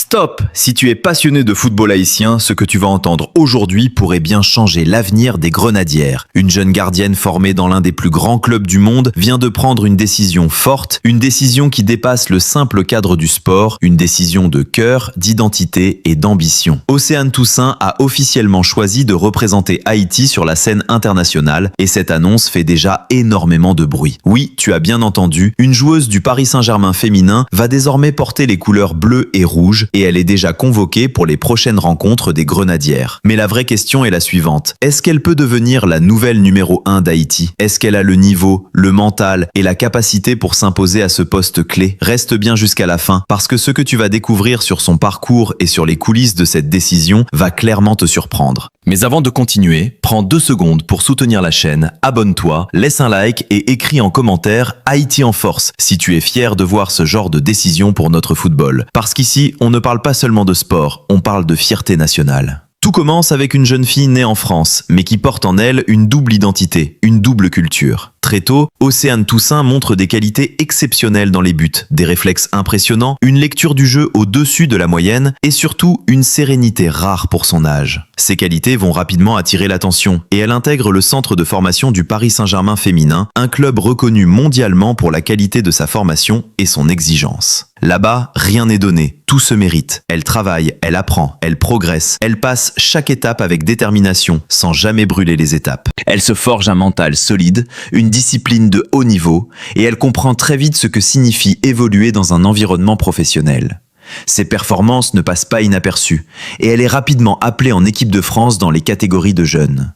Stop! Si tu es passionné de football haïtien, ce que tu vas entendre aujourd'hui pourrait bien changer l'avenir des Grenadières. Une jeune gardienne formée dans l'un des plus grands clubs du monde vient de prendre une décision forte, une décision qui dépasse le simple cadre du sport, une décision de cœur, d'identité et d'ambition. Océane Toussaint a officiellement choisi de représenter Haïti sur la scène internationale et cette annonce fait déjà énormément de bruit. Oui, tu as bien entendu, une joueuse du Paris Saint-Germain féminin va désormais porter les couleurs bleues et rouges et elle est déjà convoquée pour les prochaines rencontres des Grenadières. Mais la vraie question est la suivante. Est-ce qu'elle peut devenir la nouvelle numéro 1 d'Haïti? Est-ce qu'elle a le niveau, le mental et la capacité pour s'imposer à ce poste clé? Reste bien jusqu'à la fin parce que ce que tu vas découvrir sur son parcours et sur les coulisses de cette décision va clairement te surprendre. Mais avant de continuer, prends 2 secondes pour soutenir la chaîne, abonne-toi, laisse un like et écris en commentaire Haïti en force si tu es fier de voir ce genre de décision pour notre football. Parce qu'ici, on ne parle pas seulement de sport, on parle de fierté nationale. Tout commence avec une jeune fille née en France, mais qui porte en elle une double identité, une double culture. Très tôt, Océane Toussaint montre des qualités exceptionnelles dans les buts, des réflexes impressionnants, une lecture du jeu au-dessus de la moyenne et surtout une sérénité rare pour son âge. Ces qualités vont rapidement attirer l'attention et elle intègre le centre de formation du Paris Saint-Germain féminin, un club reconnu mondialement pour la qualité de sa formation et son exigence. Là-bas, rien n'est donné, tout se mérite. Elle travaille, elle apprend, elle progresse, elle passe chaque étape avec détermination, sans jamais brûler les étapes. Elle se forge un mental solide, une discipline de haut niveau, et elle comprend très vite ce que signifie évoluer dans un environnement professionnel. Ses performances ne passent pas inaperçues, et elle est rapidement appelée en équipe de France dans les catégories de jeunes.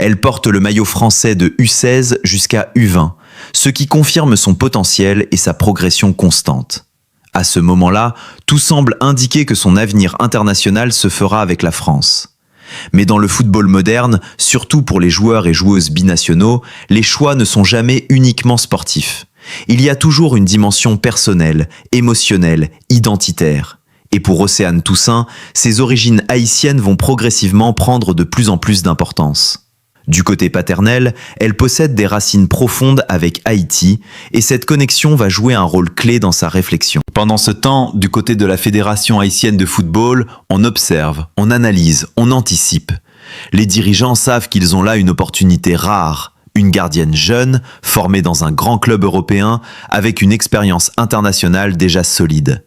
Elle porte le maillot français de U16 jusqu'à U20, ce qui confirme son potentiel et sa progression constante. À ce moment-là, tout semble indiquer que son avenir international se fera avec la France. Mais dans le football moderne, surtout pour les joueurs et joueuses binationaux, les choix ne sont jamais uniquement sportifs. Il y a toujours une dimension personnelle, émotionnelle, identitaire. Et pour Océane Toussaint, ses origines haïtiennes vont progressivement prendre de plus en plus d'importance. Du côté paternel, elle possède des racines profondes avec Haïti et cette connexion va jouer un rôle clé dans sa réflexion. Pendant ce temps, du côté de la Fédération haïtienne de football, on observe, on analyse, on anticipe. Les dirigeants savent qu'ils ont là une opportunité rare, une gardienne jeune, formée dans un grand club européen, avec une expérience internationale déjà solide.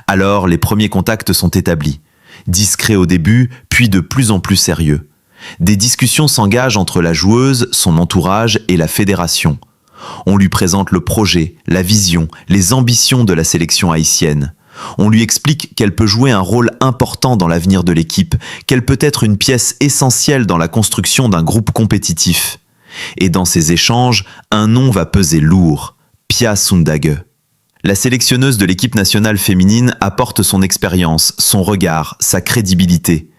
Alors, les premiers contacts sont établis. Discrets au début, puis de plus en plus sérieux. Des discussions s'engagent entre la joueuse, son entourage et la fédération. On lui présente le projet, la vision, les ambitions de la sélection haïtienne. On lui explique qu'elle peut jouer un rôle important dans l'avenir de l'équipe, qu'elle peut être une pièce essentielle dans la construction d'un groupe compétitif. Et dans ces échanges, un nom va peser lourd, Pia Sundhage. La sélectionneuse de l'équipe nationale féminine apporte son expérience, son regard, sa crédibilité.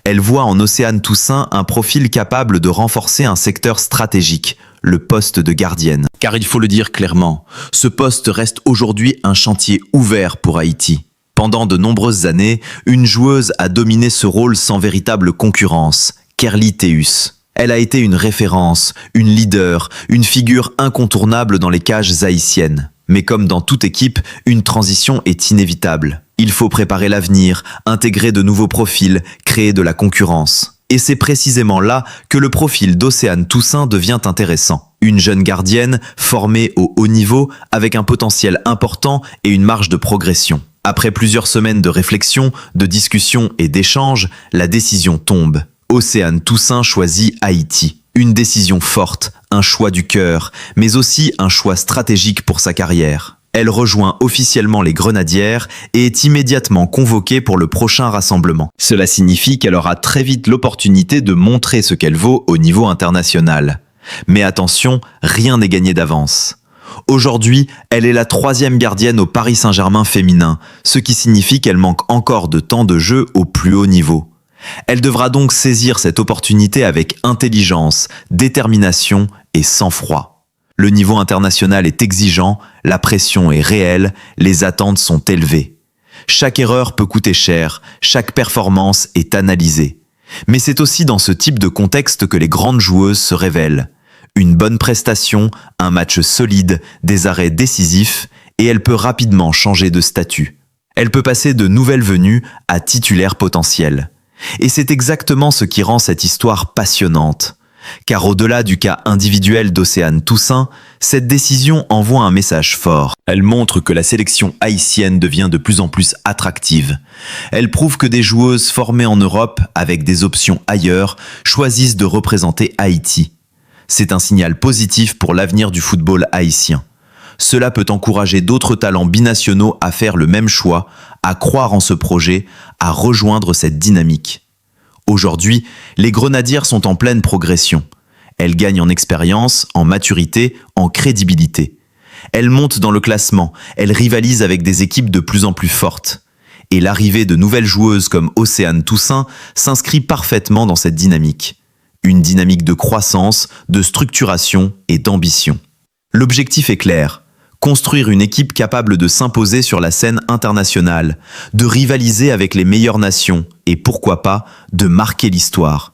Elle voit en Océane Toussaint un profil capable de renforcer un secteur stratégique, le poste de gardienne. Car il faut le dire clairement, ce poste reste aujourd'hui un chantier ouvert pour Haïti. Pendant de nombreuses années, une joueuse a dominé ce rôle sans véritable concurrence, Kerly Théus. Elle a été une référence, une leader, une figure incontournable dans les cages haïtiennes. Mais comme dans toute équipe, une transition est inévitable. Il faut préparer l'avenir, intégrer de nouveaux profils, créer de la concurrence. Et c'est précisément là que le profil d'Océane Toussaint devient intéressant. Une jeune gardienne formée au haut niveau avec un potentiel important et une marge de progression. Après plusieurs semaines de réflexion, de discussion et d'échanges, la décision tombe. Océane Toussaint choisit Haïti. Une décision forte, un choix du cœur, mais aussi un choix stratégique pour sa carrière. Elle rejoint officiellement les Grenadières et est immédiatement convoquée pour le prochain rassemblement. Cela signifie qu'elle aura très vite l'opportunité de montrer ce qu'elle vaut au niveau international. Mais attention, rien n'est gagné d'avance. Aujourd'hui, elle est la 3e gardienne au Paris Saint-Germain féminin, ce qui signifie qu'elle manque encore de temps de jeu au plus haut niveau. Elle devra donc saisir cette opportunité avec intelligence, détermination et sang-froid. Le niveau international est exigeant, la pression est réelle, les attentes sont élevées. Chaque erreur peut coûter cher, chaque performance est analysée. Mais c'est aussi dans ce type de contexte que les grandes joueuses se révèlent. Une bonne prestation, un match solide, des arrêts décisifs, et elle peut rapidement changer de statut. Elle peut passer de nouvelles venues à titulaires potentiels. Et c'est exactement ce qui rend cette histoire passionnante. Car au-delà du cas individuel d'Océane Toussaint, cette décision envoie un message fort. Elle montre que la sélection haïtienne devient de plus en plus attractive. Elle prouve que des joueuses formées en Europe, avec des options ailleurs, choisissent de représenter Haïti. C'est un signal positif pour l'avenir du football haïtien. Cela peut encourager d'autres talents binationaux à faire le même choix, à croire en ce projet, à rejoindre cette dynamique. Aujourd'hui, les Grenadières sont en pleine progression. Elles gagnent en expérience, en maturité, en crédibilité. Elles montent dans le classement, elles rivalisent avec des équipes de plus en plus fortes. Et l'arrivée de nouvelles joueuses comme Océane Toussaint s'inscrit parfaitement dans cette dynamique. Une dynamique de croissance, de structuration et d'ambition. L'objectif est clair. Construire une équipe capable de s'imposer sur la scène internationale, de rivaliser avec les meilleures nations et pourquoi pas de marquer l'histoire.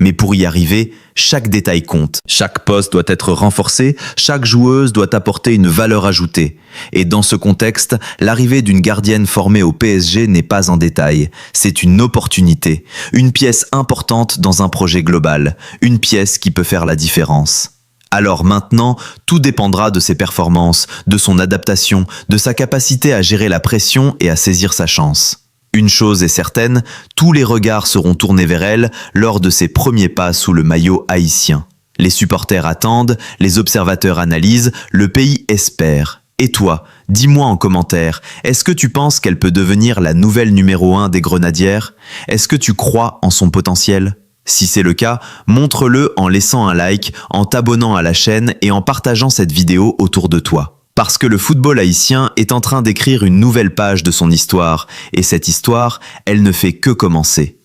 Mais pour y arriver, chaque détail compte. Chaque poste doit être renforcé, chaque joueuse doit apporter une valeur ajoutée. Et dans ce contexte, l'arrivée d'une gardienne formée au PSG n'est pas un détail, c'est une opportunité, une pièce importante dans un projet global, une pièce qui peut faire la différence. Alors maintenant, tout dépendra de ses performances, de son adaptation, de sa capacité à gérer la pression et à saisir sa chance. Une chose est certaine, tous les regards seront tournés vers elle lors de ses premiers pas sous le maillot haïtien. Les supporters attendent, les observateurs analysent, le pays espère. Et toi, dis-moi en commentaire, est-ce que tu penses qu'elle peut devenir la nouvelle numéro 1 des Grenadières? Est-ce que tu crois en son potentiel? Si c'est le cas, montre-le en laissant un like, en t'abonnant à la chaîne et en partageant cette vidéo autour de toi. Parce que le football haïtien est en train d'écrire une nouvelle page de son histoire, et cette histoire, elle ne fait que commencer.